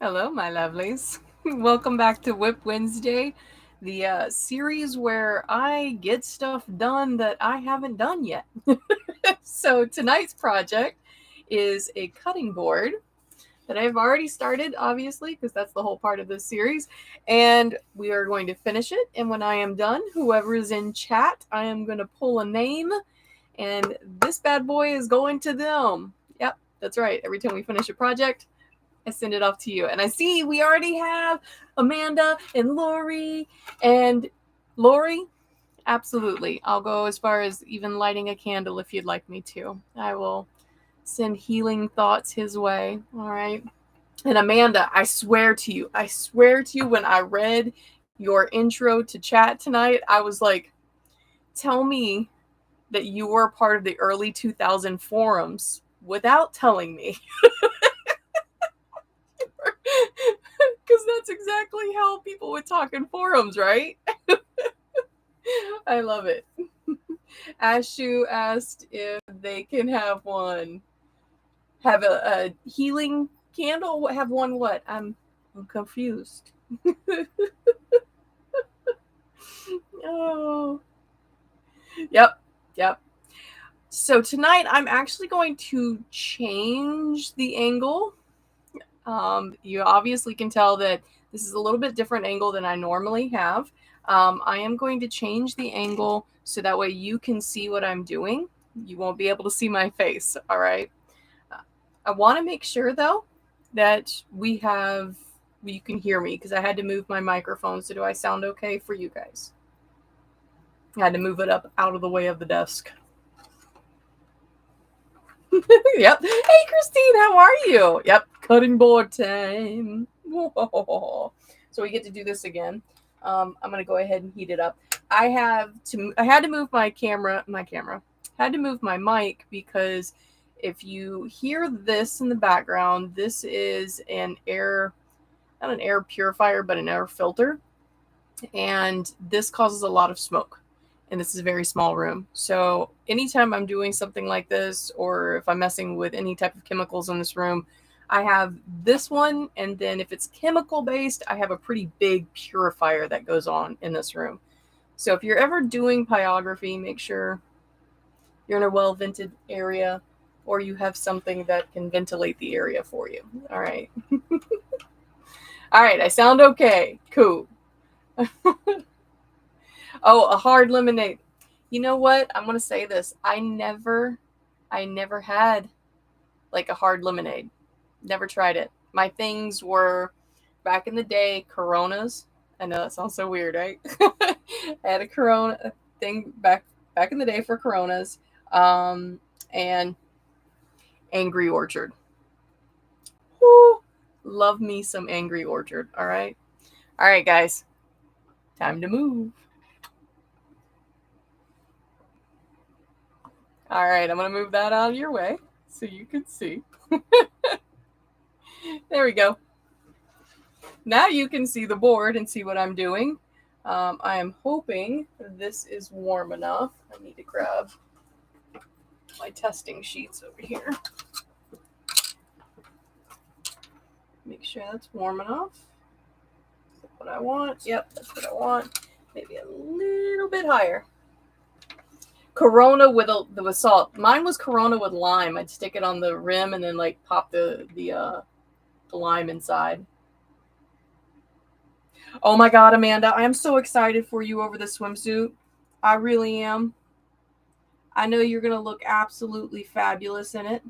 Hello, my lovelies. Welcome back to WIP Wednesday, the series where I get stuff done that I haven't done yet. So, tonight's project is a cutting board that I've already started, obviously, because that's the whole part of this series. And we are going to finish it. And when I am done, whoever is in chat, I am going to pull a name, and this bad boy is going to them. Yep, that's right. Every time we finish a project, I send it off to you. And I see we already have Amanda and Lori. And Lori, absolutely. I'll go as far as even lighting a candle if you'd like me to. I will send healing thoughts his way. All right. And Amanda, I swear to you, when I read your intro to chat tonight, I was like, tell me that you were a part of the early 2000 forums without telling me. Because that's exactly how people would talk in forums, right? I love it. Ashu asked if they can have one. Have a healing candle? Have one what? I'm confused. Oh. Yep. So tonight I'm actually going to change the angle. You obviously can tell that this is a little bit different angle than I normally have. I am going to change the angle so that way you can see what I'm doing. You won't be able to see my face, all right? I want to make sure, though, that you can hear me because I had to move my microphone. So do I sound okay for you guys? I had to move it up out of the way of the desk. Yep. Hey, Christine, how are you? Yep. Cutting board time. Whoa. So we get to do this again. I'm gonna go ahead and heat it up. I had to move my camera. Had to move my mic because if you hear this in the background, this is not an air purifier, but an air filter, and this causes a lot of smoke. And this is a very small room. So anytime I'm doing something like this, or if I'm messing with any type of chemicals in this room, I have this one. And then if it's chemical based, I have a pretty big purifier that goes on in this room. So if you're ever doing pyrography, make sure you're in a well vented area or you have something that can ventilate the area for you. All right. All right. I sound okay. Cool. Oh, a hard lemonade. You know what? I'm gonna say this. I never had like a hard lemonade. Never tried it. My things were back in the day Coronas. I know that sounds so weird, right? I had a Corona thing back in the day for Coronas, and Angry Orchard. Woo! Love me some Angry Orchard. All right, guys. Time to move. All right, I'm gonna move that out of your way so you can see. There we go. Now you can see the board and see what I'm doing. I am hoping this is warm enough. I need to grab my testing sheets over here. Make sure that's warm enough. That's what I want. Yep, that's what I want. Maybe a little bit higher. Corona with salt. Mine was Corona with lime. I'd stick it on the rim and then like pop the lime inside. Oh my God, Amanda, I am so excited for you over the swimsuit. I really am. I know you're going to look absolutely fabulous in it.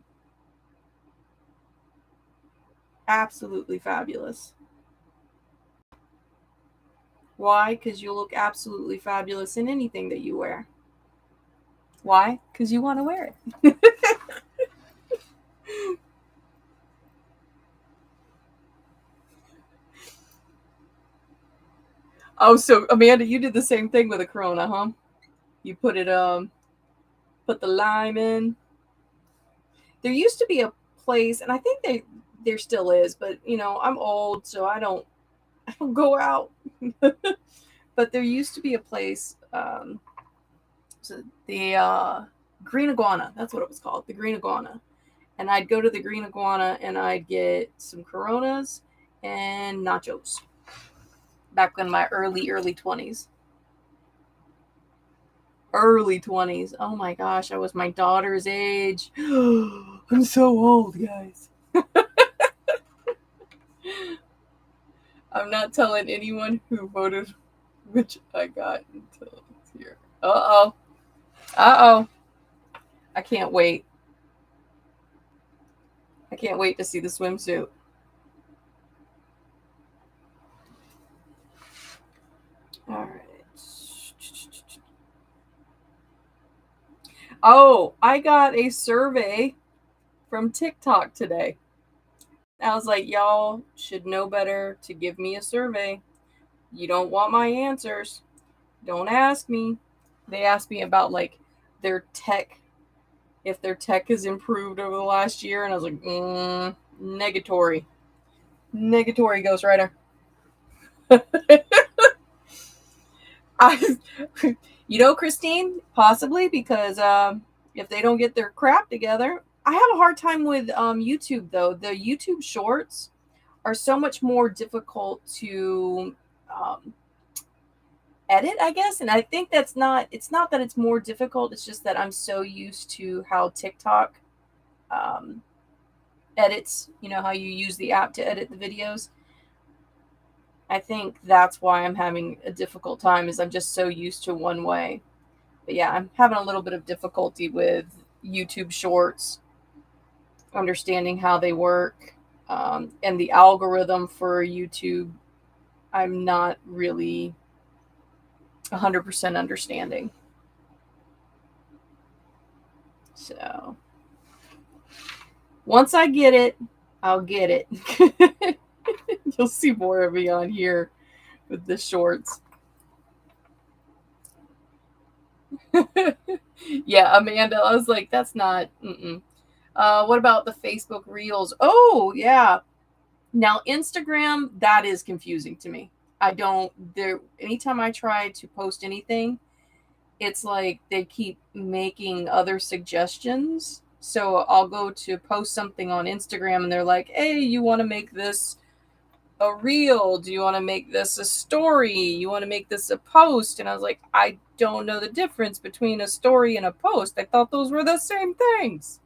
Absolutely fabulous. Why? Because you'll look absolutely fabulous in anything that you wear. Why? Because you want to wear it. Oh, so Amanda, you did the same thing with a Corona, huh? You put the lime in. There used to be a place, and I think there still is, but I'm old, so I don't go out. But there used to be a place, so the Green Iguana. That's what it was called, the Green Iguana. And I'd go to the Green Iguana and I'd get some Coronas and nachos. Back in my early 20s. Early 20s. Oh my gosh, I was my daughter's age. I'm so old, guys. I'm not telling anyone who voted which I got until it's here. Uh-oh. Uh-oh. I can't wait. I can't wait to see the swimsuit. All right. Oh, I got a survey from TikTok today. I was like, y'all should know better to give me a survey. You don't want my answers. Don't ask me. They asked me about like their tech, if their tech has improved over the last year, and I was like, negatory. Negatory, Ghost Rider. I, Christine, possibly because if they don't get their crap together, I have a hard time with YouTube though. The YouTube shorts are so much more difficult to um, edit, I guess. And I think it's not that it's more difficult. It's just that I'm so used to how TikTok um, edits, how you use the app to edit the videos. I think that's why I'm having a difficult time is I'm just so used to one way. But yeah, I'm having a little bit of difficulty with YouTube shorts, understanding how they work, and the algorithm for YouTube. I'm not really 100% understanding. So once I get it, I'll get it. You'll see more of me on here with the shorts. Yeah, Amanda, I was like, that's not. What about the Facebook Reels? Oh, yeah. Now, Instagram, that is confusing to me. Anytime I try to post anything, it's like they keep making other suggestions. So I'll go to post something on Instagram and they're like, hey, you want to make this a reel? Do you want to make this a story? You want to make this a post? And I was like, I don't know the difference between a story and a post. I thought those were the same things.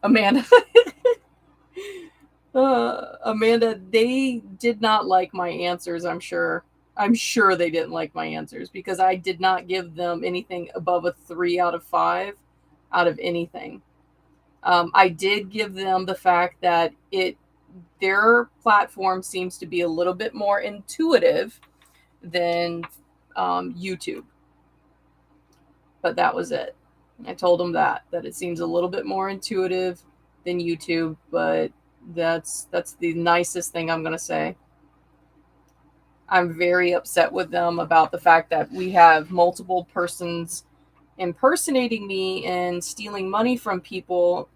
Amanda. Amanda, they did not like my answers, I'm sure. I'm sure they didn't like my answers because I did not give them anything above a 3 out of 5 out of anything. I did give them the fact that their platform seems to be a little bit more intuitive than YouTube. But that was it. I told them that it seems a little bit more intuitive than YouTube, but that's the nicest thing I'm going to say. I'm very upset with them about the fact that we have multiple persons impersonating me and stealing money from people,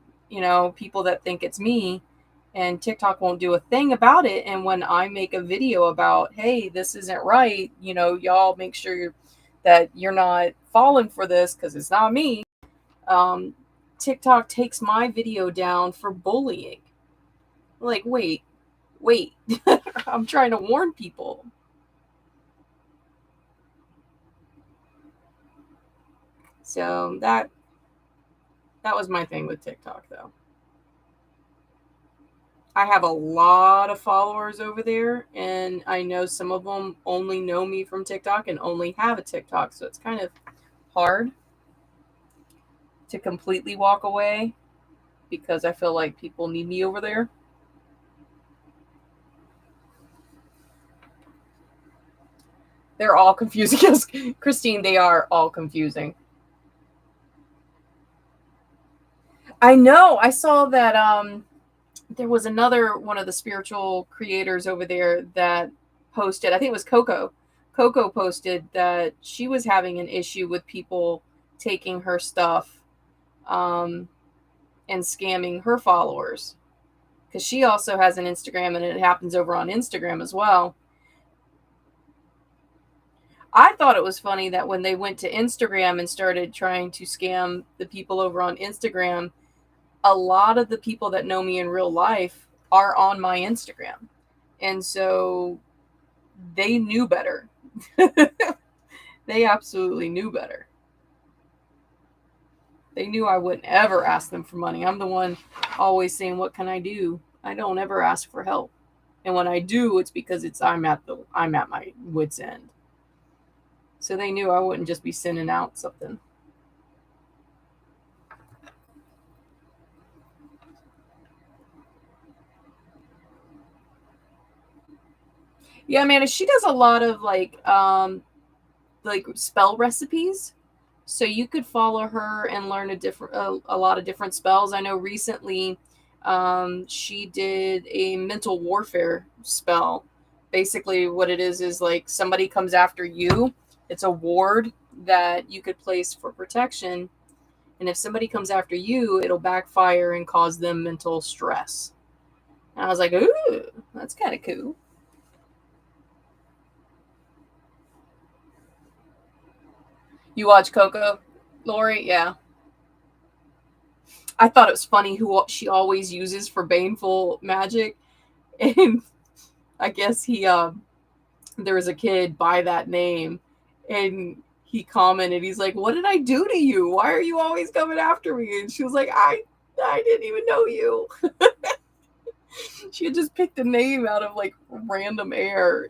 people that think it's me, and TikTok won't do a thing about it. And when I make a video about, hey, this isn't right, y'all make sure that you're not falling for this because it's not me, TikTok takes my video down for bullying. Like, wait, I'm trying to warn people. So that was my thing with TikTok, though. I have a lot of followers over there, and I know some of them only know me from TikTok and only have a TikTok, so it's kind of hard to completely walk away because I feel like people need me over there. They're all confusing. Yes, Christine, they are all confusing. I know. I saw that there was another one of the spiritual creators over there that posted, I think it was Coco. Coco posted that she was having an issue with people taking her stuff and scamming her followers. Because she also has an Instagram and it happens over on Instagram as well. I thought it was funny that when they went to Instagram and started trying to scam the people over on Instagram, a lot of the people that know me in real life are on my Instagram. And so they knew better. They absolutely knew better. They knew I wouldn't ever ask them for money. I'm the one always saying, what can I do? I don't ever ask for help. And when I do, it's because I'm at my wit's end. So they knew I wouldn't just be sending out something. Yeah, Amanda, she does a lot of like spell recipes. So you could follow her and learn a lot of different spells. I know recently she did a mental warfare spell. Basically, what it is like somebody comes after you. It's a ward that you could place for protection. And if somebody comes after you, it'll backfire and cause them mental stress. And I was like, ooh, that's kind of cool. You watch Coco, Lori? Yeah. I thought it was funny who she always uses for baneful magic. And I guess there was a kid by that name, and he commented, he's like, what did I do to you? Why are you always coming after me? And she was like, I didn't even know you. She had just picked a name out of like random air.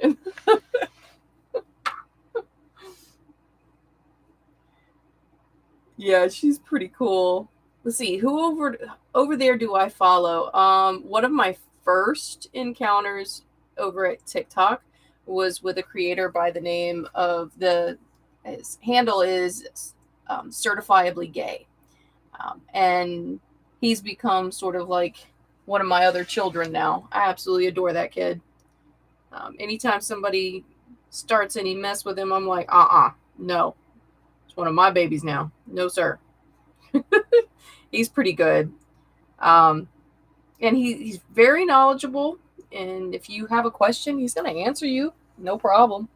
Yeah, she's pretty cool. Let's see, who over there do I follow? One of my first encounters over at TikTok was with a creator by the name of his handle is certifiably gay, and he's become sort of like one of my other children now. I absolutely adore that kid. Anytime somebody starts any mess with him, I'm like, no, it's one of my babies now. No, sir. He's pretty good. And he's very knowledgeable. And if you have a question, he's going to answer you. No problem.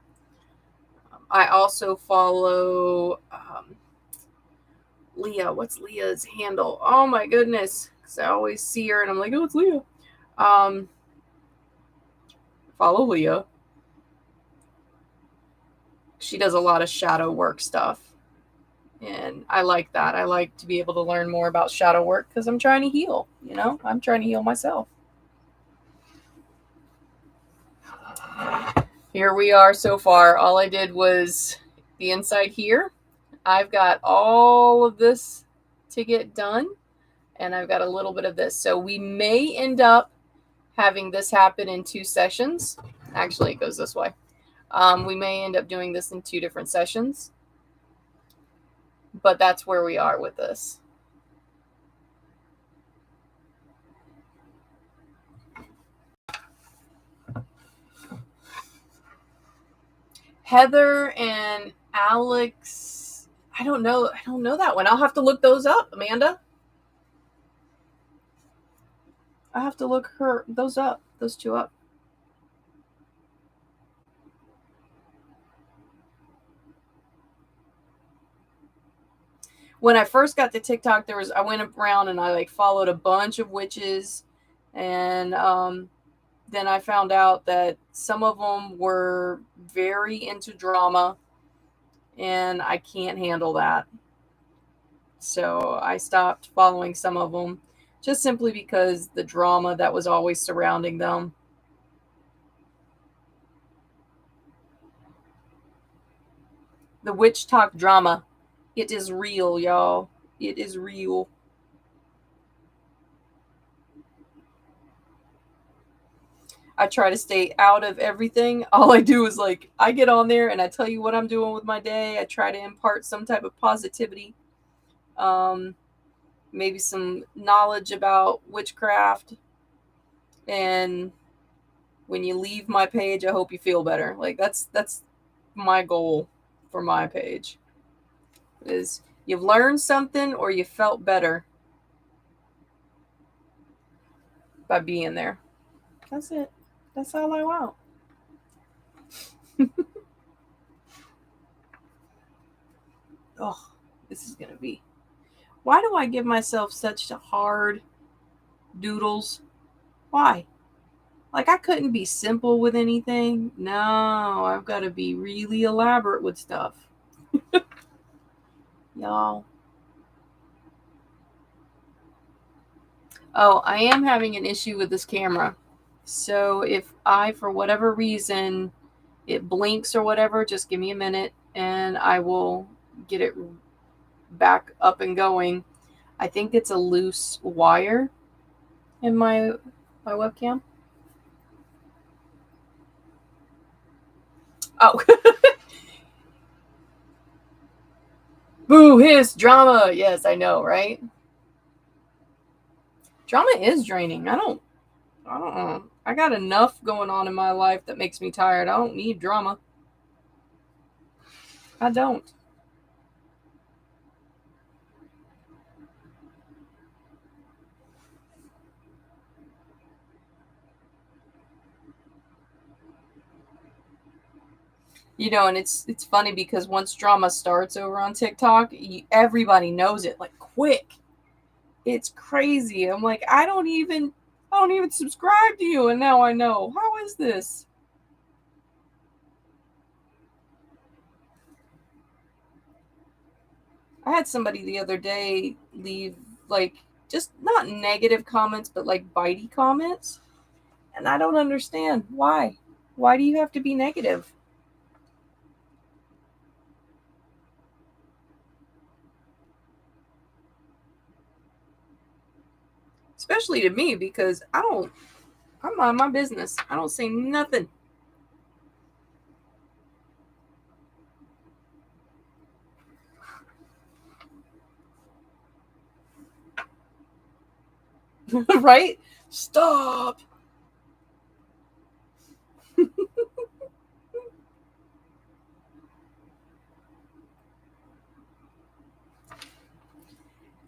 I also follow Leah. What's Leah's handle? Oh my goodness. Because I always see her and I'm like, oh, it's Leah. Follow Leah. She does a lot of shadow work stuff. And I like that. I like to be able to learn more about shadow work because I'm trying to heal. I'm trying to heal myself. Here we are so far. All I did was the inside here. I've got all of this to get done, and I've got a little bit of this. So we may end up having this happen in 2 sessions. Actually, it goes this way. We may end up doing this in 2 different sessions, but that's where we are with this. Heather and Alex, I don't know that one. I'll have to look those up, Amanda. I have to look those 2 up. When I first got to TikTok, I went around and I like followed a bunch of witches, and then I found out that some of them were very into drama, and I can't handle that. So I stopped following some of them just simply because the drama that was always surrounding them. The witch talk drama. It is real, y'all. It is real. I try to stay out of everything. All I do is like, I get on there and I tell you what I'm doing with my day. I try to impart some type of positivity. Maybe some knowledge about witchcraft. And when you leave my page, I hope you feel better. Like that's my goal for my page. Is you've learned something or you felt better by being there. That's it. That's all I want. Oh, this is going to be... Why do I give myself such a hard doodles. Why? Like, I couldn't be simple with anything. No, I've got to be really elaborate with stuff. Y'all. Oh, I am having an issue with this camera. So if I, for whatever reason, it blinks or whatever, just give me a minute and I will get it back up and going. I think it's a loose wire in my webcam. Oh. Boo, hiss, drama. Yes, I know, right? Drama is draining. I don't know. I got enough going on in my life that makes me tired. I don't need drama. I don't. You know, and it's funny because once drama starts over on TikTok, everybody knows it like quick. It's crazy. I'm like, I don't even subscribe to you, and now I know. How is this? I had somebody the other day leave like just not negative comments, but like bitey comments, and I don't understand why. Why do you have to be negative? Especially to me because I mind my business. I don't say nothing. Right? Stop.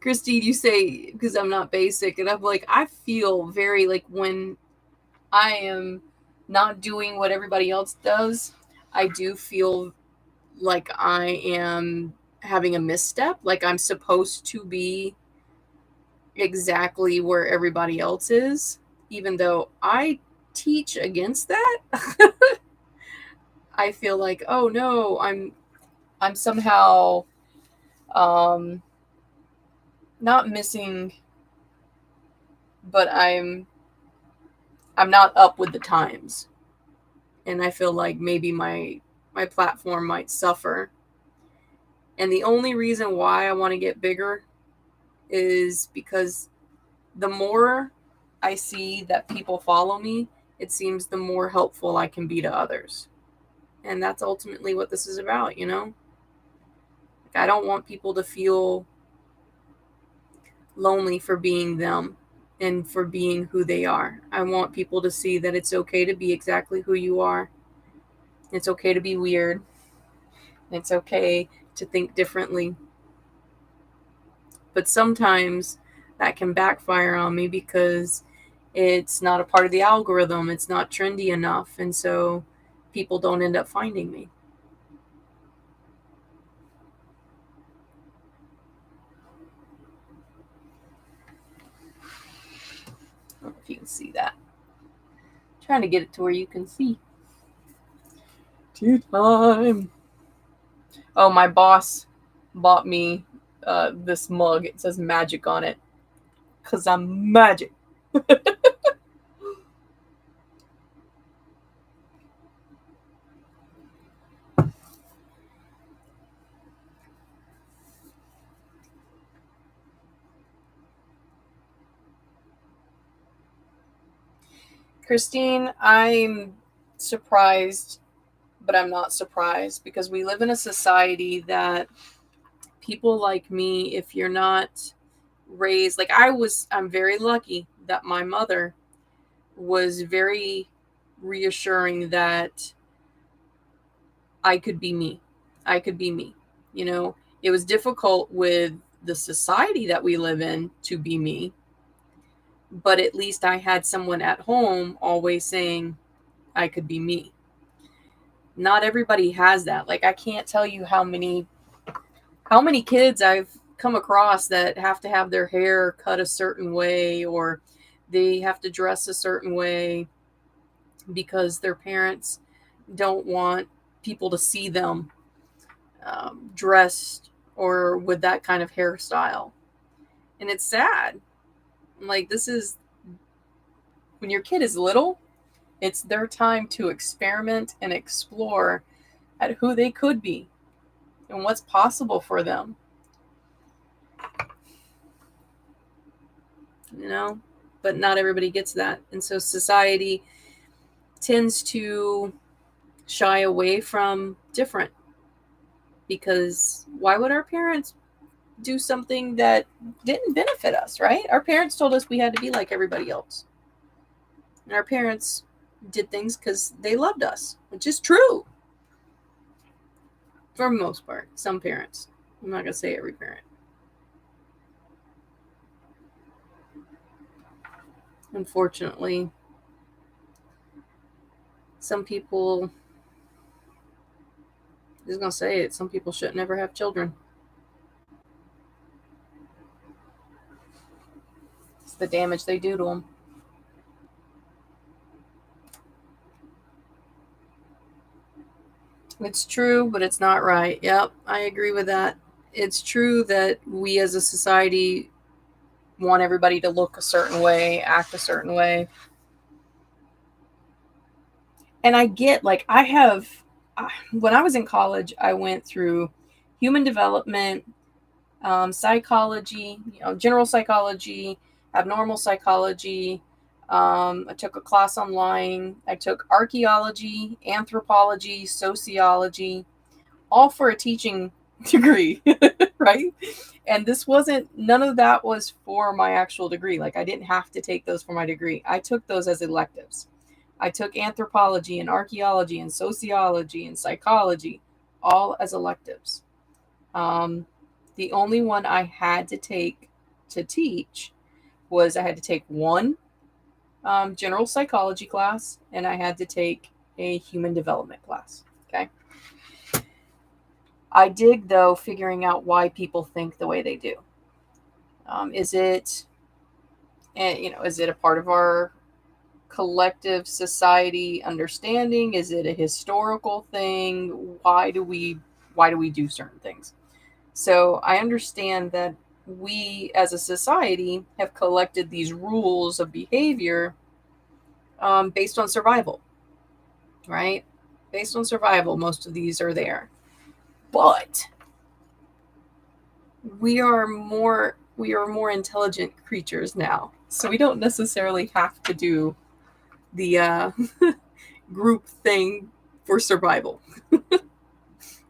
Christine, you say because I'm not basic, and I'm like, I feel very like when I am not doing what everybody else does, I do feel like I am having a misstep, like I'm supposed to be exactly where everybody else is, even though I teach against that. I feel like, oh no, I'm somehow um not missing, but I'm not up with the times. And I feel like maybe my platform might suffer. And the only reason why I want to get bigger is because the more I see that people follow me, it seems the more helpful I can be to others. And that's ultimately what this is about, you know? Like, I don't want people to feel lonely for being them and for being who they are. I want people to see that it's okay to be exactly who you are. It's okay to be weird. It's okay to think differently. But sometimes that can backfire on me because it's not a part of the algorithm. It's not trendy enough. And so people don't end up finding me. I don't know if you can see that. I'm trying to get it to where you can see. Tea time. Oh, my boss bought me this mug. It says magic on it. Because I'm magic. Christine, I'm surprised, but I'm not surprised because we live in a society that people like me, if you're not raised, like I'm very lucky that my mother was very reassuring that I could be me. I could be me. You know, it was difficult with the society that we live in to be me, but at least I had someone at home always saying I could be me. Not everybody has that. Like, I can't tell you how many kids I've come across that have to have their hair cut a certain way, or They have to dress a certain way because their parents don't want people to see them dressed or with that kind of hairstyle. And it's sad. Like, this is when your kid is little, it's their time to experiment and explore at who they could be and what's possible for them. You know, but not everybody gets that. And so society tends to shy away from different, because why would our parents do something that didn't benefit us, right? Our parents told us we had to be like everybody else. And our parents did things because they loved us, which is true. For the most part, some parents. I'm not going to say every parent. Unfortunately, some people, I'm just going to say it, some people should never have children. It's the damage they do to them. It's true, but it's not right. Yep, I agree with that. It's true that we as a society want everybody to look a certain way, act a certain way. And I get, like, when I was in college, I went through human development, psychology, general psychology, abnormal psychology. I took a class online. I took archaeology, anthropology, sociology, all for a teaching degree, right? And none of that was for my actual degree. Like, I didn't have to take those for my degree. I took those as electives. I took anthropology and archaeology and sociology and psychology, all as electives. The only one I had to take to teach was I had to take one general psychology class, and I had to take a human development class. Okay. I dig, though, figuring out why people think the way they do. Is it a part of our collective society understanding? Is it a historical thing? Why do we do certain things? So I understand that we as a society have collected these rules of behavior based on survival, right? Based on survival, most of these are there. But we are more intelligent creatures now. So we don't necessarily have to do the group thing for survival. We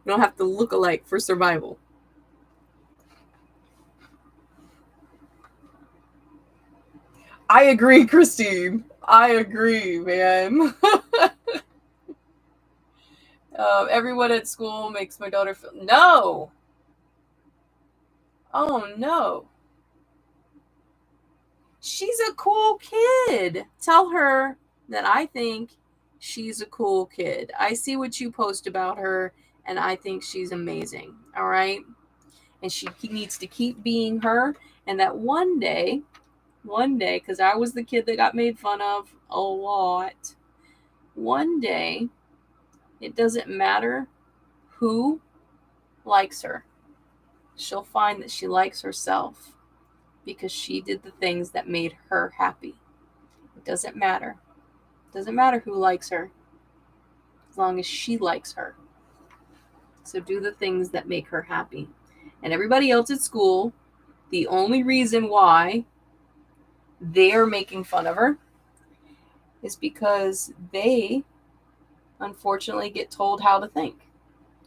don't have to look alike for survival. I agree, Christine. I agree, man. Everyone at school makes my daughter feel. No! Oh, no. She's a cool kid. Tell her that I think she's a cool kid. I see what you post about her, and I think she's amazing. All right? And she needs to keep being her, and that one day, because I was the kid that got made fun of a lot, one day, it doesn't matter who likes her. She'll find that she likes herself because she did the things that made her happy. It doesn't matter. It doesn't matter who likes her, as long as she likes her. So do the things that make her happy. And everybody else at school, the only reason why they are making fun of her is because they unfortunately get told how to think.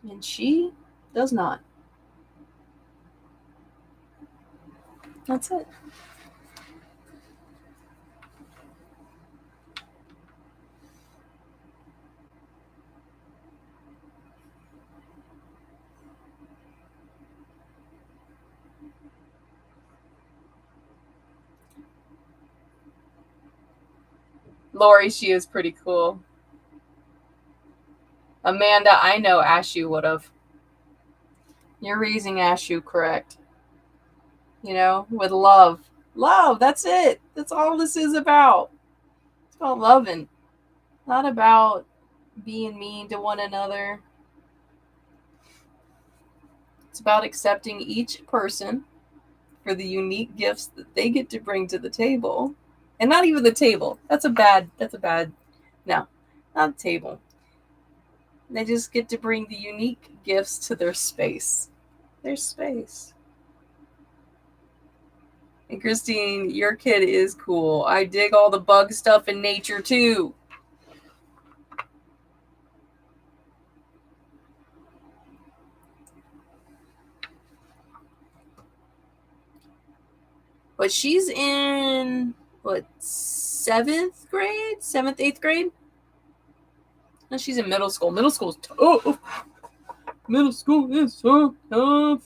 And she does not. That's it. Lori, she is pretty cool. Amanda, I know Ashu would have. You're raising Ashu correct. With love. Love, that's it. That's all this is about. It's about loving, not about being mean to one another. It's about accepting each person for the unique gifts that they get to bring to the table. And not even the table. That's a bad, no, not the table. They just get to bring the unique gifts to their space. Their space. And Christine, your kid is cool. I dig all the bug stuff in nature too. But she's in, what, 7th grade? 7th, 8th grade? No, she's in middle school. Middle school's tough. Middle school is so tough.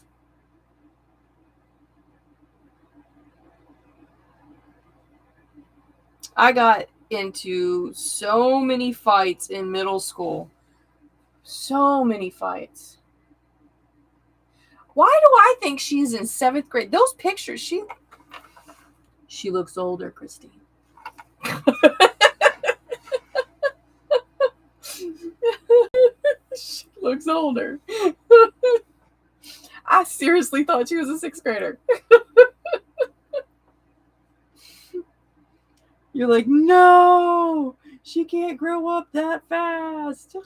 I got into so many fights in middle school. So many fights. Why do I think she's in 7th grade? Those pictures, she looks older, Christine. She looks older. I seriously thought she was a 6th grader. You're like, no, she can't grow up that fast.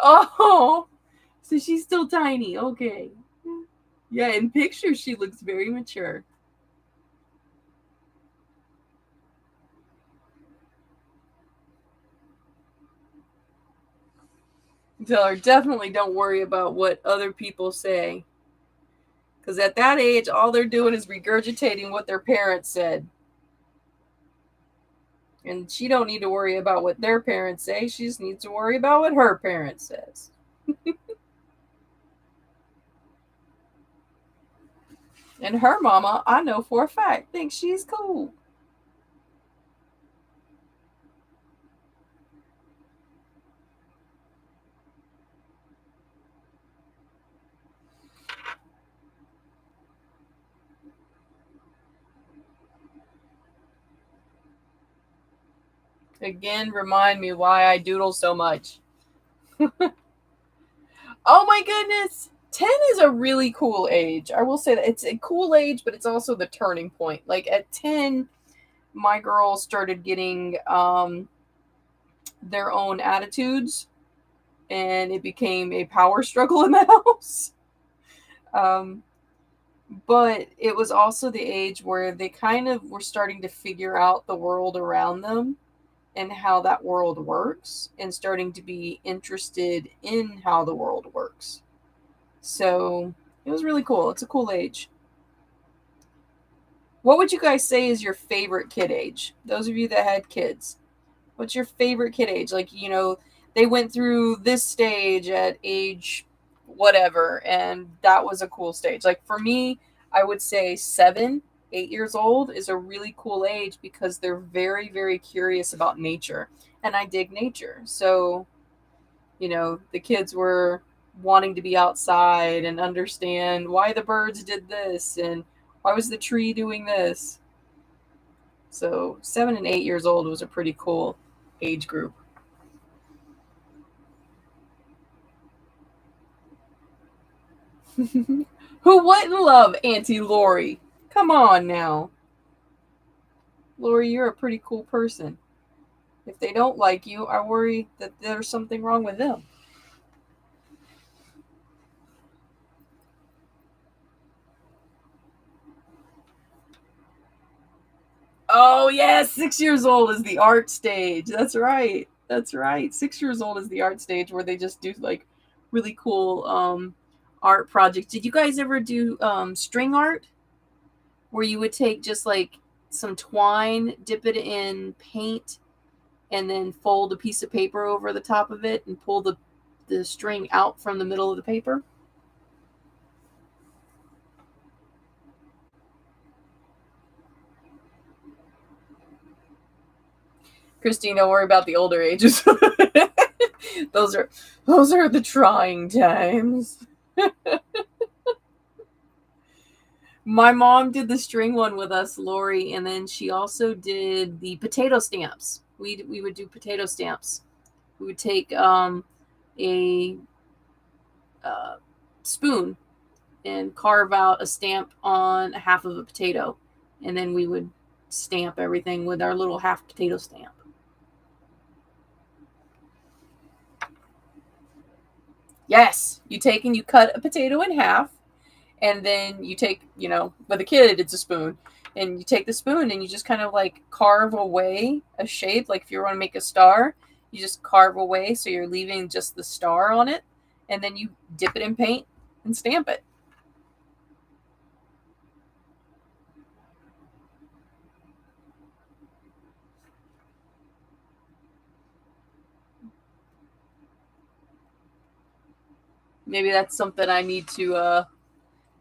Oh, so she's still tiny. Okay. Yeah, in pictures, she looks very mature. Tell her, definitely don't worry about what other people say. Because at that age, all they're doing is regurgitating what their parents said. And she don't need to worry about what their parents say. She just needs to worry about what her parents says. And her mama, I know for a fact, thinks she's cool. Again, remind me why I doodle so much. Oh my goodness. 10 is a really cool age. I will say that it's a cool age, but it's also the turning point. Like at 10, my girls started getting their own attitudes, and it became a power struggle in the house. Um, but it was also the age where they kind of were starting to figure out the world around them and how that world works, and starting to be interested in how the world works. So it was really cool. It's a cool age. What would you guys say is your favorite kid age? Those of you that had kids, what's your favorite kid age? Like, they went through this stage at age whatever, and that was a cool stage. Like for me, I would say 7, 8 years old is a really cool age because they're very, very curious about nature. And I dig nature. So, the kids were wanting to be outside and understand why the birds did this and why was the tree doing this. So 7 and 8 years old was a pretty cool age group. Who wouldn't love Auntie Lori? Come on now. Lori, you're a pretty cool person. If they don't like you, I worry that there's something wrong with them. Oh, yes, 6 years old is the art stage. That's right. That's right. 6 years old is the art stage where they just do like really cool art projects. Did you guys ever do string art? Where you would take just like some twine, dip it in paint, and then fold a piece of paper over the top of it and pull the string out from the middle of the paper? Christine, don't worry about the older ages. those are the trying times. My mom did the string one with us, Lori, and then she also did the potato stamps. We would do potato stamps. We would take a spoon and carve out a stamp on half of a potato, and then we would stamp everything with our little half potato stamp. Yes, you take and you cut a potato in half, and then you take, with a kid, it's a spoon, and you take the spoon and you just kind of like carve away a shape. Like if you want to make a star, you just carve away so you're leaving just the star on it, and then you dip it in paint and stamp it. Maybe that's something I need to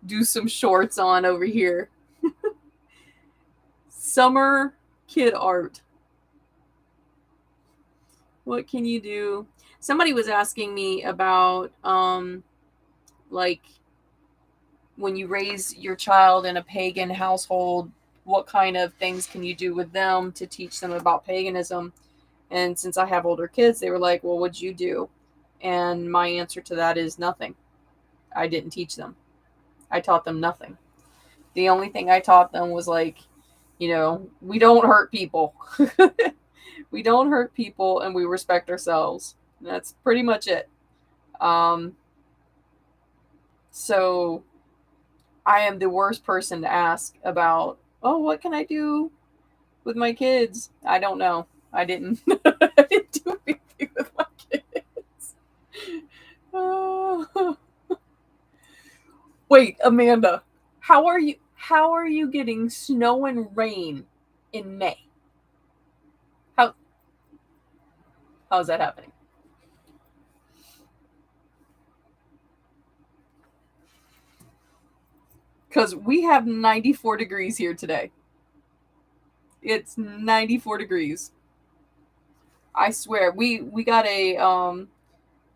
do some shorts on over here. Summer kid art. What can you do? Somebody was asking me about like when you raise your child in a pagan household, what kind of things can you do with them to teach them about paganism? And since I have older kids, they were like, well, what'd you do? And my answer to that is nothing. I didn't teach them. I taught them nothing. The only thing I taught them was like, we don't hurt people. We don't hurt people, and we respect ourselves. That's pretty much it. So I am the worst person to ask about, oh, what can I do with my kids? I don't know. I didn't do anything with my kids. Wait, Amanda, how are you getting snow and rain in May? How's that happening? Because we have 94 degrees here today. It's 94 degrees. I swear. We got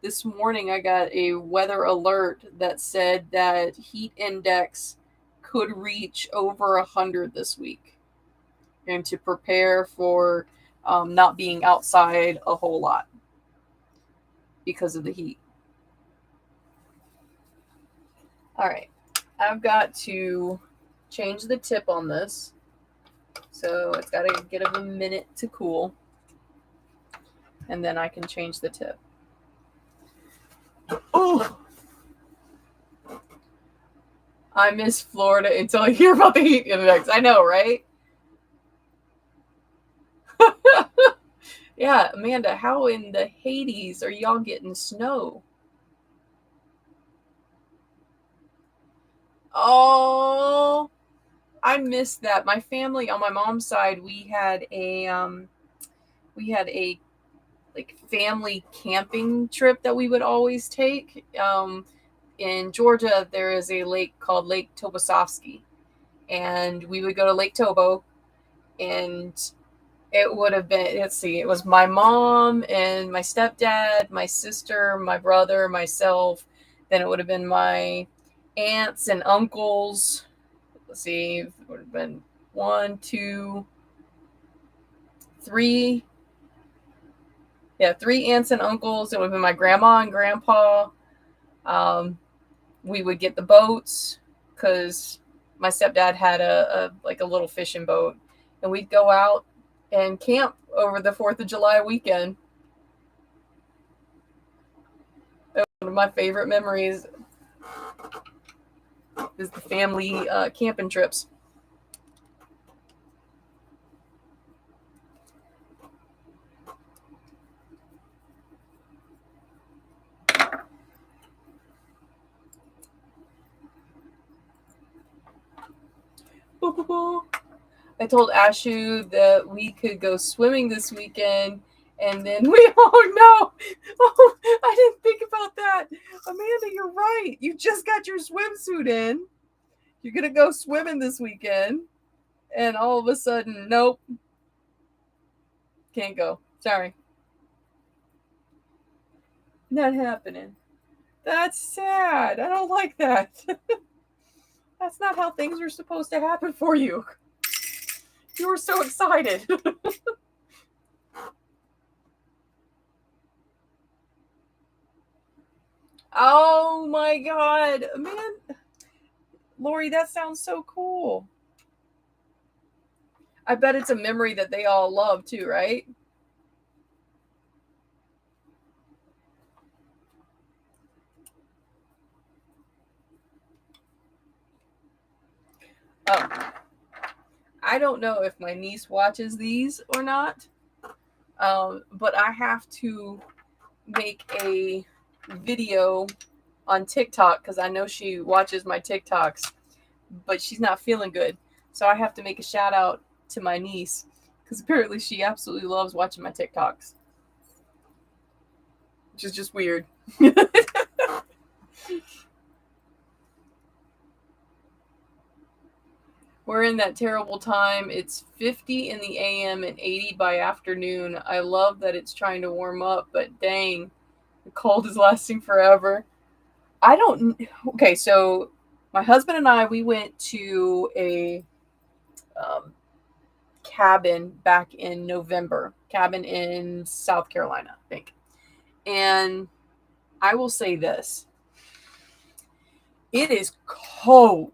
this morning I got a weather alert that said that heat index could reach over 100 this week. And to prepare for not being outside a whole lot because of the heat. All right. I've got to change the tip on this. So it's got to get a minute to cool. And then I can change the tip. Oh! I miss Florida until I hear about the heat index. I know, right? Yeah, Amanda, how in the Hades are y'all getting snow? Oh, I missed that. My family on my mom's side, we had a like family camping trip that we would always take. In Georgia, there is a lake called Lake Tobosofsky, and we would go to Lake Tobo, and it would have been, let's see, it was my mom and my stepdad, my sister, my brother, myself. Then it would have been my aunts and uncles. Let's see, it would have been 1, 2, 3. Yeah, 3 aunts and uncles. It would have been my grandma and grandpa. We would get the boats because my stepdad had a little fishing boat, and we'd go out and camp over the 4th of July weekend. One of my favorite memories is the family camping trips. I told Ashu that we could go swimming this weekend, and then oh, I didn't think about that. Amanda, you're right. You just got your swimsuit in. You're going to go swimming this weekend, and all of a sudden, nope. Can't go. Sorry. Not happening. That's sad. I don't like that. That's not how things are supposed to happen for you. You were so excited. Oh my god. Man, Lori, that sounds so cool. I bet it's a memory that they all love too, right? Oh, I don't know if my niece watches these or not, but I have to make a video on TikTok because I know she watches my TikToks, but she's not feeling good. So I have to make a shout out to my niece because apparently she absolutely loves watching my TikToks, which is just weird. We're in that terrible time. It's 50 in the AM and 80 by afternoon. I love that it's trying to warm up, but dang, the cold is lasting forever. I don't. Okay, so my husband and I, we went to a um, cabin back in November, cabin in South Carolina, I think. And I will say this, it is cold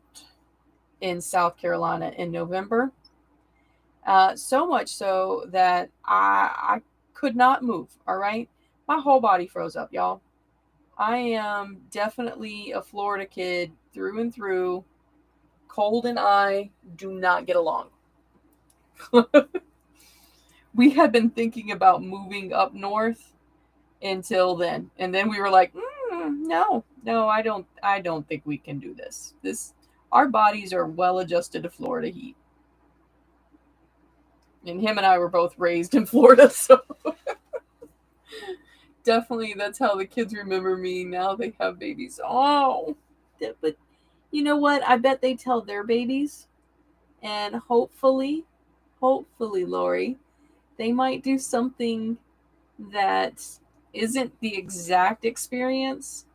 in South Carolina in November. So much so that I could not move. All right. My whole body froze up, y'all. I am definitely a Florida kid through and through. Cold and I do not get along. We had been thinking about moving up north until then. And then we were like, no, I don't think we can do this. Our bodies are well adjusted to Florida heat. And him and I were both raised in Florida, so definitely that's how the kids remember me. Now they have babies. Oh, but you know what? I bet they tell their babies, and hopefully, Lori, they might do something that isn't the exact experience,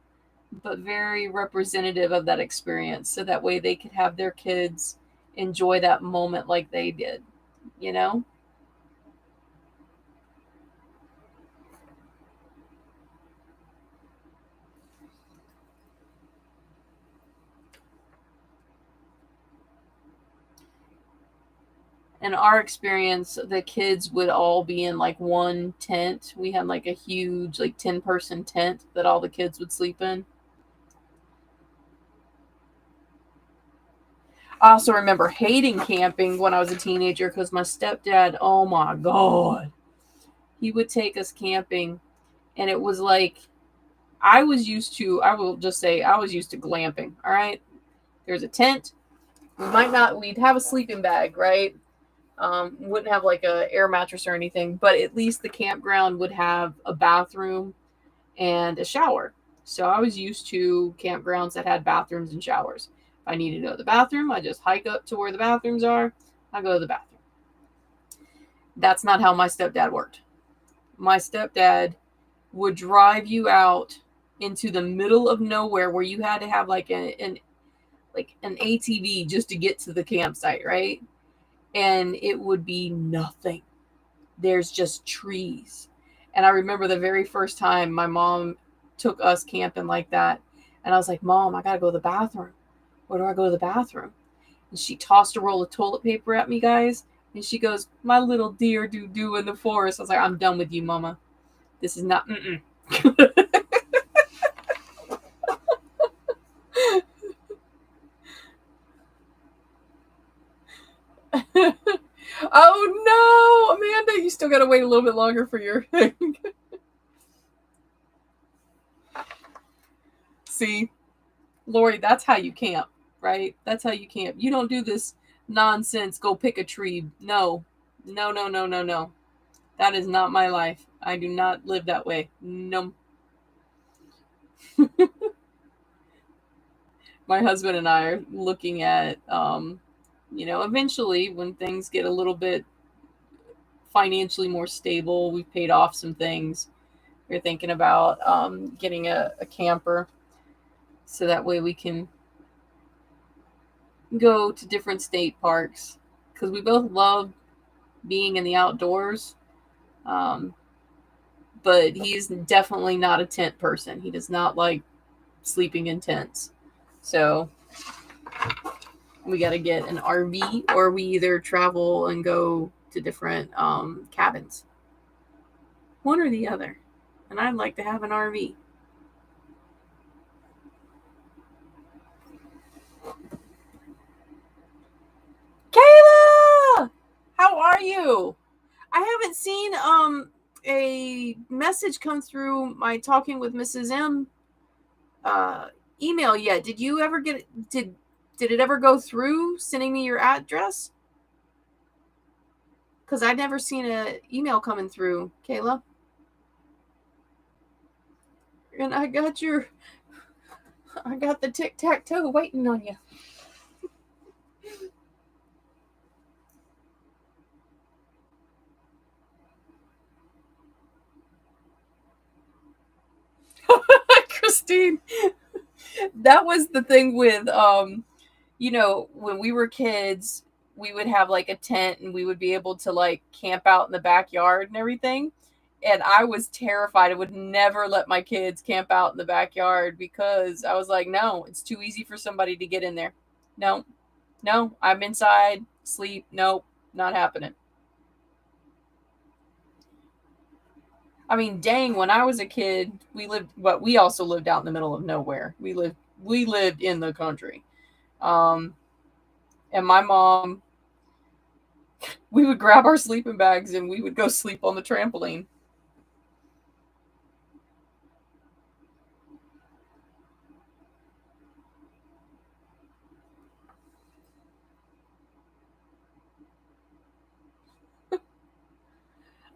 but very representative of that experience. So that way they could have their kids enjoy that moment like they did, you know? In our experience, the kids would all be in like one tent. We had like a huge, like 10-person tent that all the kids would sleep in. I also remember hating camping when I was a teenager because my stepdad, oh my God, he would take us camping. And it was like, I will just say, I was used to glamping. All right. There's a tent. We'd have a sleeping bag, right? Wouldn't have like a air mattress or anything, but at least the campground would have a bathroom and a shower. So I was used to campgrounds that had bathrooms and showers. If I needed to go to the bathroom, I just hike up to where the bathrooms are. I go to the bathroom. That's not how my stepdad worked. My stepdad would drive you out into the middle of nowhere where you had to have like an ATV just to get to the campsite, right? And it would be nothing. There's just trees. And I remember the very first time my mom took us camping like that. And I was like, Mom, I got to go to the bathroom. Where do I go to the bathroom? And she tossed a roll of toilet paper at me, guys. And she goes, my little deer doo doo in the forest. I was like, I'm done with you, Mama. This is not, Oh no, Amanda, you still gotta wait a little bit longer for your thing. See, Lori, that's how you camp, right? That's how you camp. You don't do this nonsense, go pick a tree. No, no, no, no, no, no. That is not my life. I do not live that way. No. My husband and I are looking at, eventually when things get a little bit financially more stable. We've paid off some things. We're thinking about getting a camper, so that way we can go to different state parks, because we both love being in the outdoors. Um, but he's definitely not a tent person. He does not like sleeping in tents. So we got to get an RV, or we either travel and go to different cabins. One or the other. And I'd like to have an RV. Kayla! How are you? I haven't seen a message come through my Talking with Mrs. M email yet. Did you ever get did it ever go through sending me your address? Because I'd never seen an email coming through, Kayla. And I got the tic-tac-toe waiting on you. Christine, that was the thing with when we were kids, we would have like a tent and we would be able to like camp out in the backyard and everything. And I was terrified. I would never let my kids camp out in the backyard, because I was like, no, it's too easy for somebody to get in there. No, I'm inside, sleep. Nope, not happening. I mean, dang, when I was a kid, we also lived out in the middle of nowhere. We lived in the country. Um, and my mom, we would grab our sleeping bags and we would go sleep on the trampoline.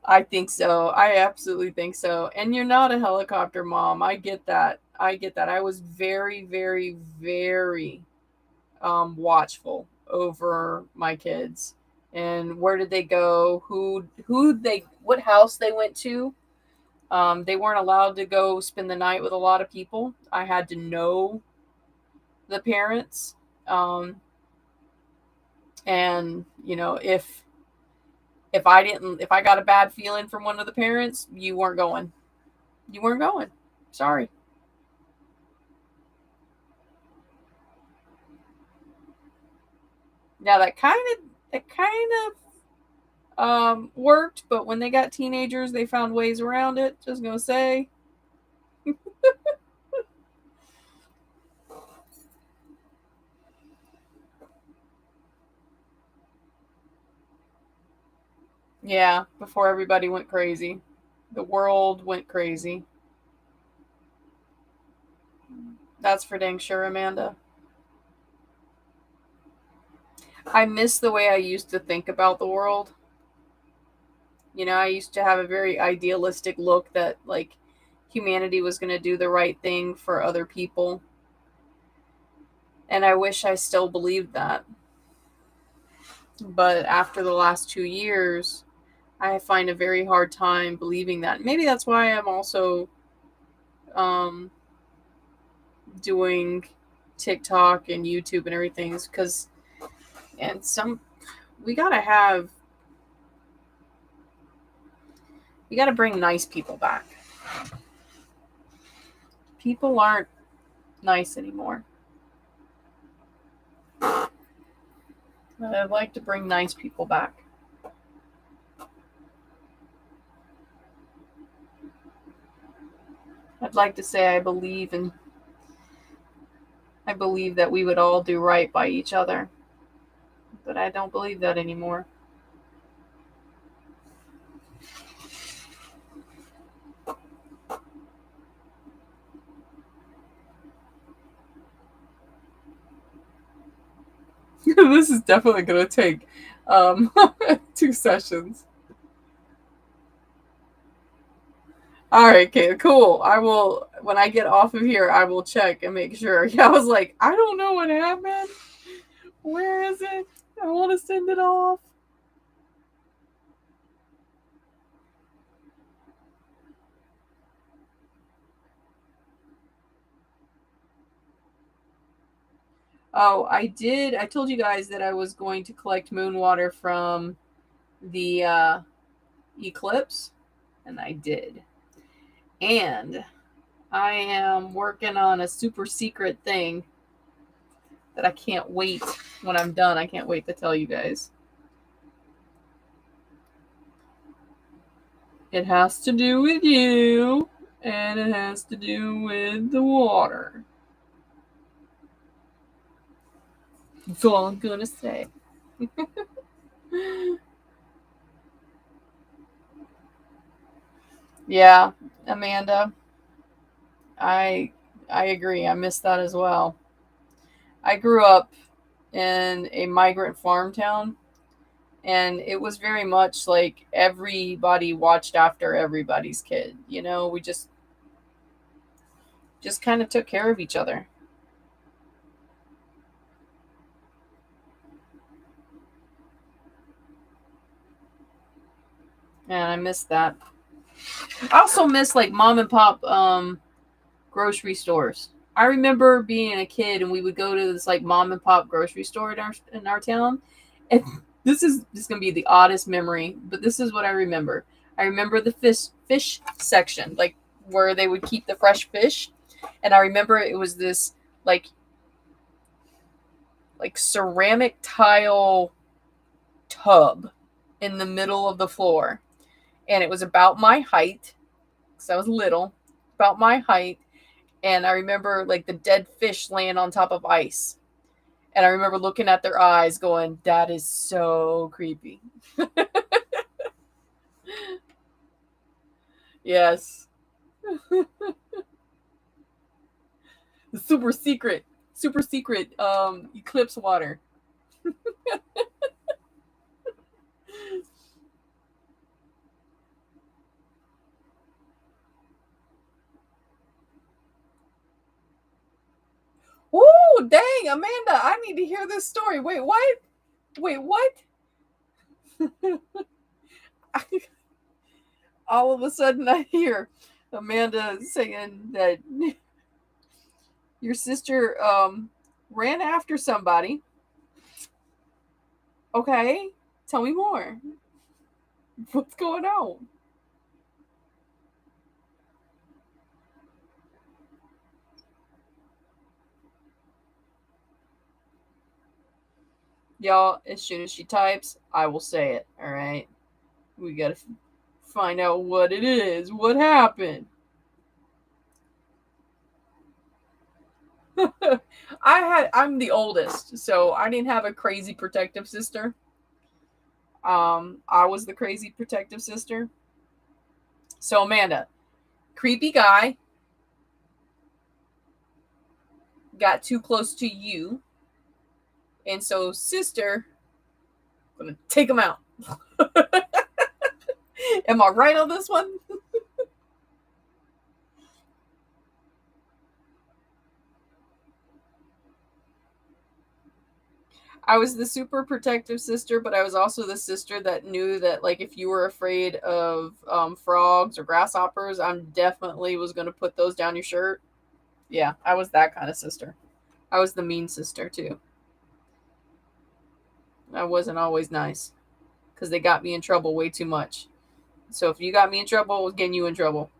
I think so. I absolutely think so. And you're not a helicopter mom. I get that. I was very, very, very watchful over my kids, and where did they go, what house they went to. They weren't allowed to go spend the night with a lot of people. I had to know the parents. And if I got a bad feeling from one of the parents, you weren't going. Sorry. Now that kind of worked, but when they got teenagers, they found ways around it. Just gonna say. Yeah, before everybody went crazy. The world went crazy. That's for dang sure, Amanda. I miss the way I used to think about the world. I used to have a very idealistic look that, like, humanity was going to do the right thing for other people. And I wish I still believed that. But after the last 2 years, I find a very hard time believing that. Maybe that's why I'm also um, doing TikTok and YouTube and everything, is because, and we gotta have, we gotta bring nice people back. People aren't nice anymore. I'd like to bring nice people back. I'd like to say I believe that we would all do right by each other. But I don't believe that anymore. This is definitely going to take 2 sessions. All right, okay, cool. I will, when I get off of here, I will check and make sure. Yeah, I was like, I don't know what happened. Where is it? I want to send it off. Oh, I did. I told you guys that I was going to collect moon water from the eclipse, and I did. And I am working on a super secret thing that I can't wait when I'm done. I can't wait to tell you guys. It has to do with you, and it has to do with the water. That's all I'm gonna say. Yeah, Amanda, I I agree. I miss that as well. I grew up in a migrant farm town, and it was very much like everybody watched after everybody's kid. You know, we just kind of took care of each other. And I miss that. I also miss like mom and pop grocery stores. I remember being a kid and we would go to this like mom and pop grocery store in our town. And this is gonna be the oddest memory, but this is what I remember. I remember the fish section, like where they would keep the fresh fish. And I remember it was this like ceramic tile tub in the middle of the floor. And it was about my height, because I was little, about my height. And I remember like the dead fish laying on top of ice. And I remember looking at their eyes going, that is so creepy. Yes. The super secret eclipse water. Oh, dang, Amanda, I need to hear this story. Wait, what? Wait, what? All of a sudden I hear Amanda saying that your sister ran after somebody. Okay, tell me more. What's going on? Y'all, as soon as she types, I will say it, all right? We gotta find out what it is. What happened? I'm the oldest, so I didn't have a crazy protective sister. I was the crazy protective sister. So Amanda, creepy guy got too close to you, and so sister gonna take him out. Am I right on this one? I was the super protective sister, but I was also the sister that knew that, like, if you were afraid of frogs or grasshoppers, I'm definitely was going to put those down your shirt. Yeah, I was that kind of sister. I was the mean sister too. I wasn't always nice because they got me in trouble way too much. So if you got me in trouble, I was getting you in trouble.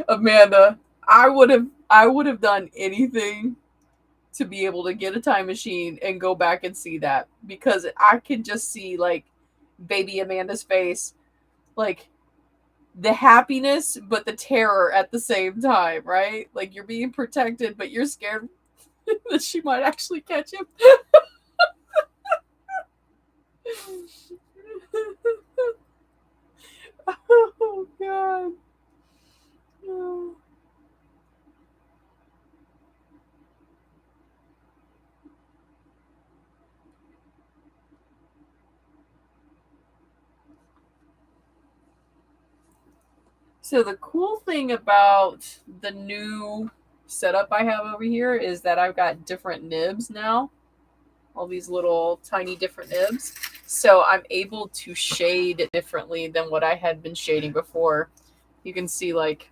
Amanda, I would have done anything to be able to get a time machine and go back and see that, because I can just see like baby Amanda's face, like the happiness but the terror at the same time, right? Like you're being protected but you're scared that she might actually catch him. Oh god. Oh. So the cool thing about the new setup I have over here is that I've got different nibs now, all these little tiny different nibs. So I'm able to shade differently than what I had been shading before. You can see like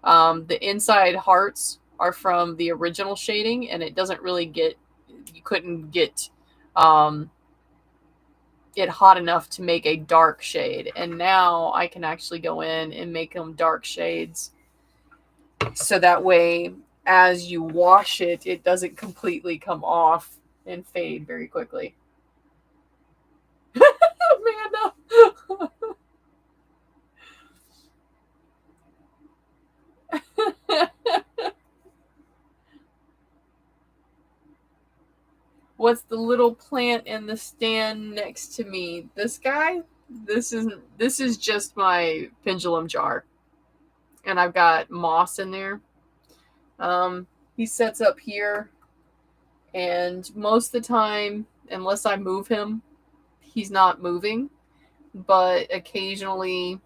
The inside hearts are from the original shading, and it doesn't really get, you couldn't get it hot enough to make a dark shade. And now I can actually go in and make them dark shades. So that way, as you wash it, it doesn't completely come off and fade very quickly. Amanda. What's the little plant in the stand next to me? This guy? This is just my pendulum jar. And I've got moss in there. He sets up here, and most of the time, unless I move him, he's not moving. But occasionally,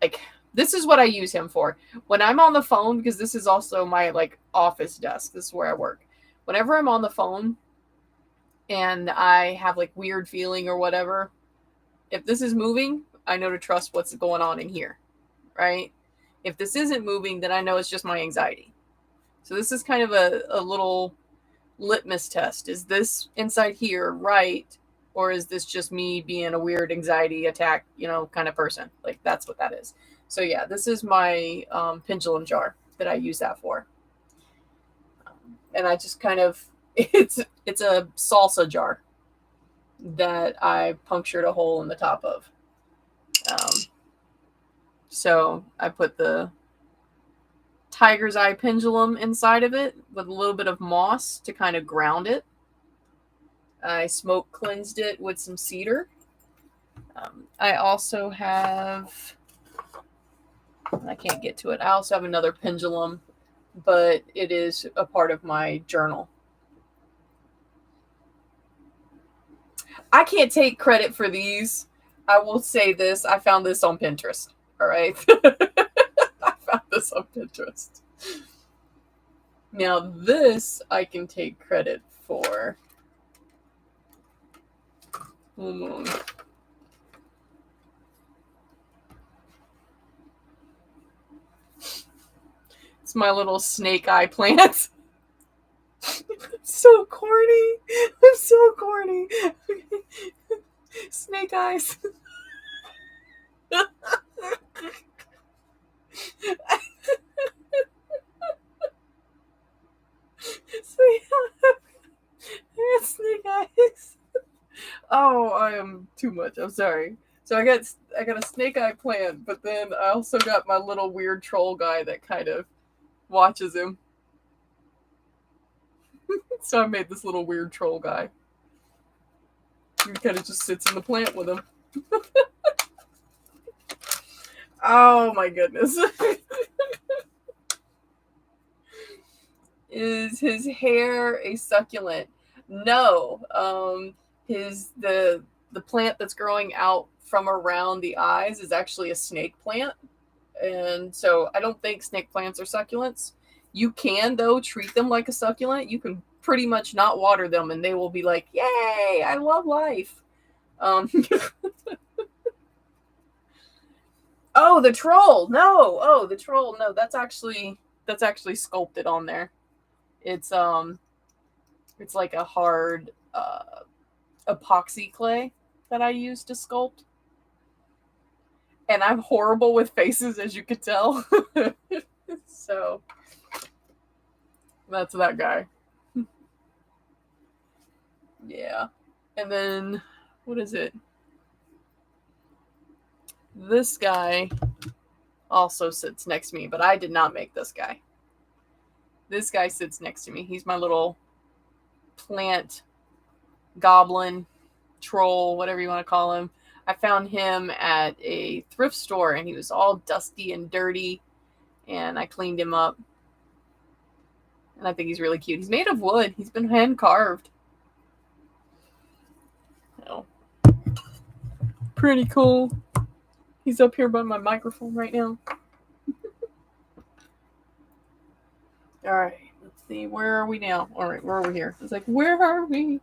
like, this is what I use him for. When I'm on the phone, because this is also my like office desk, this is where I work. Whenever I'm on the phone and I have like weird feeling or whatever, if this is moving, I know to trust what's going on in here, right? If this isn't moving, then I know it's just my anxiety. So this is kind of a little litmus test. Is this inside here right? Or is this just me being a weird anxiety attack, kind of person? Like, that's what that is. So yeah, this is my pendulum jar that I use that for. And I just kind of, it's a salsa jar that I punctured a hole in the top of. So I put the tiger's eye pendulum inside of it with a little bit of moss to kind of ground it. I smoke cleansed it with some cedar. I also have, I can't get to it. I also have another pendulum, but it is a part of my journal. I can't take credit for these. I will say this. I found this on Pinterest. All right. I found this on Pinterest. Now this I can take credit for. Hold on. It's my little snake eye plant. So corny. I'm so corny. Snake eyes. Snake eyes. Oh, I am too much. I'm sorry. So I got a snake eye plant, but then I also got my little weird troll guy that kind of watches him. So I made this little weird troll guy. He kind of just sits in the plant with him. Oh my goodness. Is his hair a succulent? No. The plant that's growing out from around the eyes is actually a snake plant. And so I don't think snake plants are succulents. You can, though, treat them like a succulent. You can pretty much not water them and they will be like, yay, I love life. Oh, the troll. No. Oh, the troll. No, that's actually sculpted on there. It's like a hard epoxy clay that I use to sculpt. And I'm horrible with faces, as you could tell. So that's that guy. Yeah. And then, what is it? This guy also sits next to me, but I did not make this guy. This guy sits next to me. He's my little plant goblin, troll, whatever you want to call him. I found him at a thrift store, and he was all dusty and dirty, and I cleaned him up. And I think he's really cute. He's made of wood. He's been hand carved. Oh. Pretty cool. He's up here by my microphone right now. All right. Let's see. Where are we now? All right. We're over here. It's like, where are we?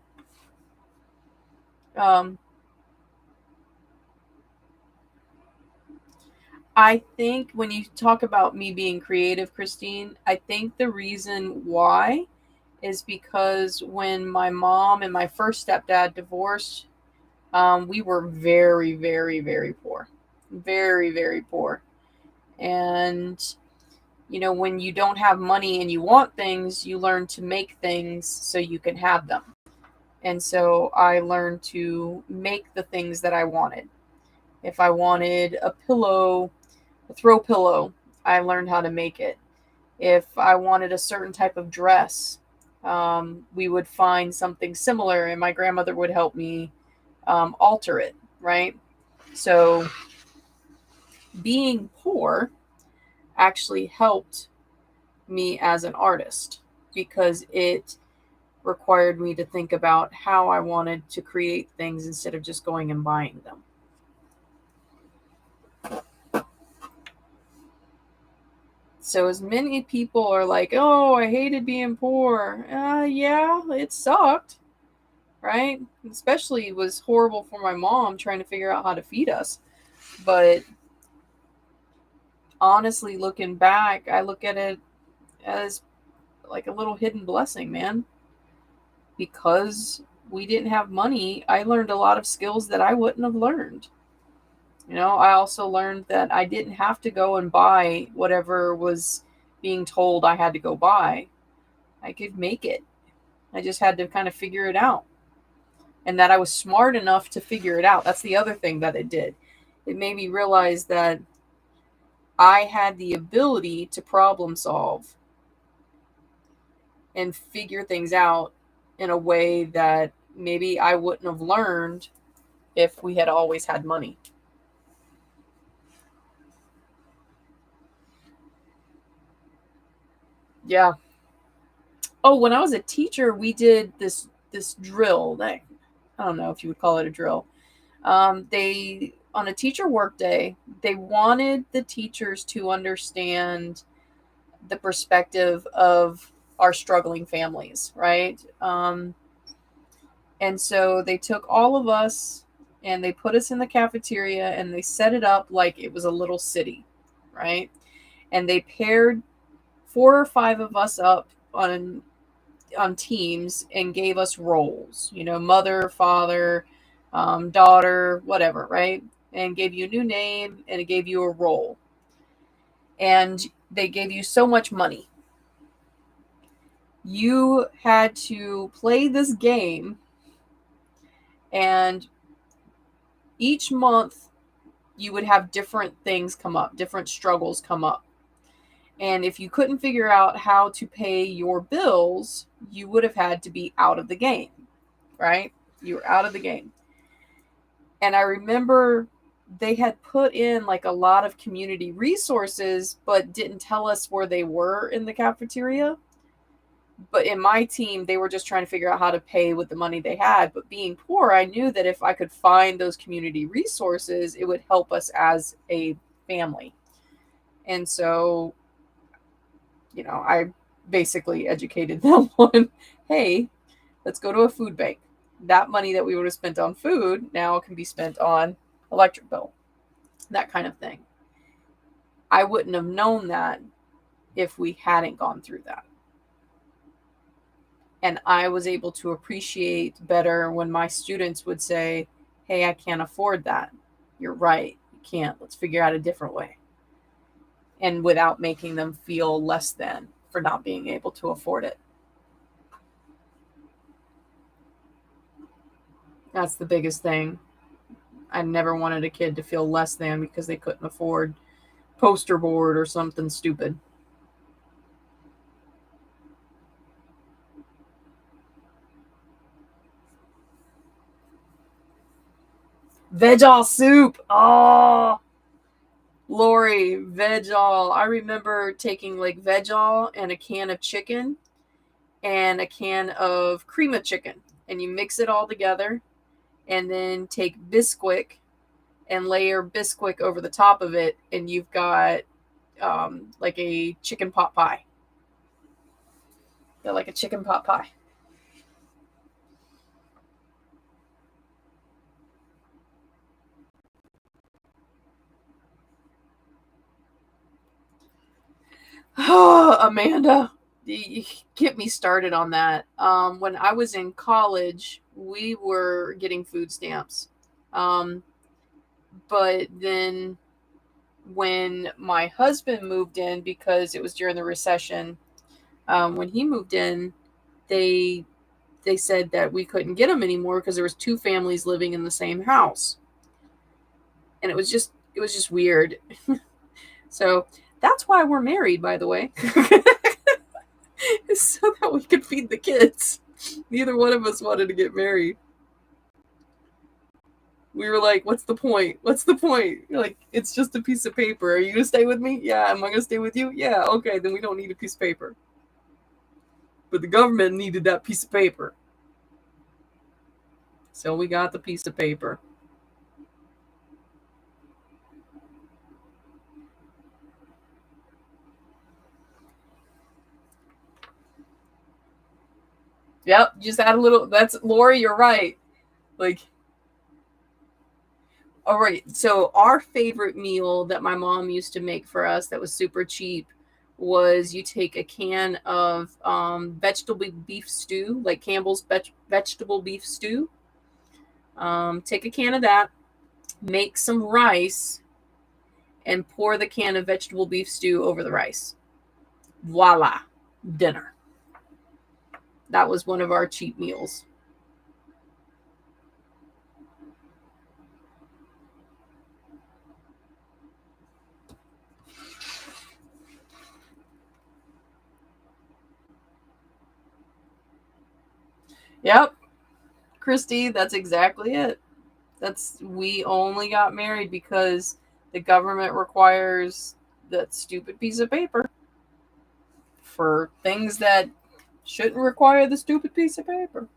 I think when you talk about me being creative, Christine, I think the reason why is because when my mom and my first stepdad divorced, we were very, very, very poor. Very, very poor. And, when you don't have money and you want things, you learn to make things so you can have them. And so I learned to make the things that I wanted. If I wanted a pillow, a throw pillow, I learned how to make it. If I wanted a certain type of dress, we would find something similar, and my grandmother would help me alter it, right? So being poor actually helped me as an artist because it required me to think about how I wanted to create things instead of just going and buying them. So as many people are like, oh, I hated being poor. Yeah, it sucked, right? Especially it was horrible for my mom trying to figure out how to feed us. But honestly, looking back, I look at it as like a little hidden blessing, man. Because we didn't have money, I learned a lot of skills that I wouldn't have learned. I also learned that I didn't have to go and buy whatever was being told I had to go buy. I could make it. I just had to kind of figure it out. And that I was smart enough to figure it out. That's the other thing that it did. It made me realize that I had the ability to problem solve and figure things out in a way that maybe I wouldn't have learned if we had always had money. Yeah. Oh, when I was a teacher, we did this drill. I don't know if you would call it a drill. They on a teacher work day, they wanted the teachers to understand the perspective of our struggling families, right? And so they took all of us and they put us in the cafeteria and they set it up like it was a little city, right? And they paired 4 or 5 of us up on teams and gave us roles, mother, father, daughter, whatever, right? And gave you a new name and it gave you a role. And they gave you so much money. You had to play this game, and each month you would have different things come up, different struggles come up. And if you couldn't figure out how to pay your bills, you would have had to be out of the game, right? You were out of the game. And I remember they had put in like a lot of community resources, but didn't tell us where they were in the cafeteria. But in my team, they were just trying to figure out how to pay with the money they had. But being poor, I knew that if I could find those community resources, it would help us as a family. And so, I basically educated them on, hey, let's go to a food bank. That money that we would have spent on food now can be spent on electric bill, that kind of thing. I wouldn't have known that if we hadn't gone through that. And I was able to appreciate better when my students would say, hey, I can't afford that. You're right. You can't. Let's figure out a different way. And without making them feel less than for not being able to afford it. That's the biggest thing. I never wanted a kid to feel less than because they couldn't afford poster board or something stupid. Veggie soup. Oh, Lori, veggie. I remember taking like veggie and a can of chicken and a can of cream of chicken, and you mix it all together, and then take Bisquick and layer Bisquick over the top of it, and you've got like a chicken pot pie. Got like a chicken pot pie. Amanda, you get me started on that. When I was in college, we were getting food stamps. But then when my husband moved in, because it was during the recession, when he moved in, they said that we couldn't get them anymore because there was two families living in the same house, and it was just weird. So that's why we're married, by the way. So that we could feed the kids. Neither one of us wanted to get married. We were like, what's the point? What's the point? Like, it's just a piece of paper. Are you going to stay with me? Yeah. Am I going to stay with you? Yeah. Okay. Then we don't need a piece of paper. But the government needed that piece of paper. So we got the piece of paper. Yep. Just add a little. That's Lori. You're right. Like, all right. So our favorite meal that my mom used to make for us that was super cheap was you take a can of vegetable beef stew, like Campbell's vegetable beef stew. Take a can of that, make some rice, and pour the can of vegetable beef stew over the rice. Voila, dinner. That was one of our cheap meals. Yep, Christy, that's exactly it. We only got married because the government requires that stupid piece of paper for things that shouldn't require the stupid piece of paper.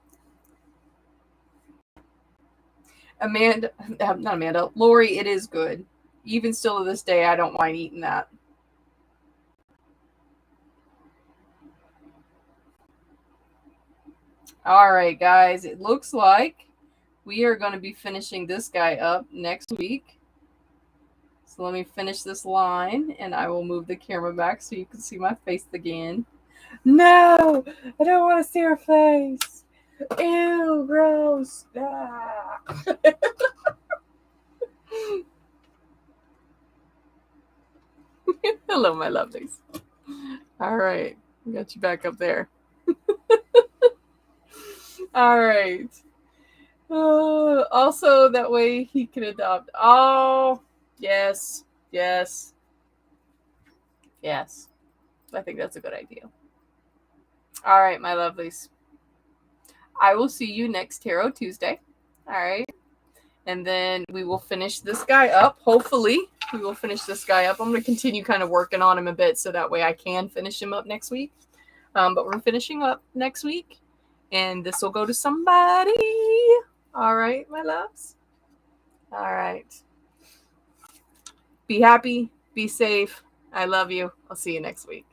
Amanda, not Amanda, Lori, it is good. Even still to this day, I don't mind eating that. All right, guys, it looks like we are going to be finishing this guy up next week. So let me finish this line, and I will move the camera back so you can see my face again. No, I don't want to see her face. Ew, gross. Ah. Hello, my lovelies. All right, we got you back up there. All right. Also, that way he can adopt. Oh, yes, yes, yes. I think that's a good idea. All right, my lovelies. I will see you next Tarot Tuesday. All right. And then we will finish this guy up. Hopefully, we will finish this guy up. I'm going to continue kind of working on him a bit so that way I can finish him up next week. But we're finishing up next week. And this will go to somebody. All right, my loves. All right. Be happy. Be safe. I love you. I'll see you next week.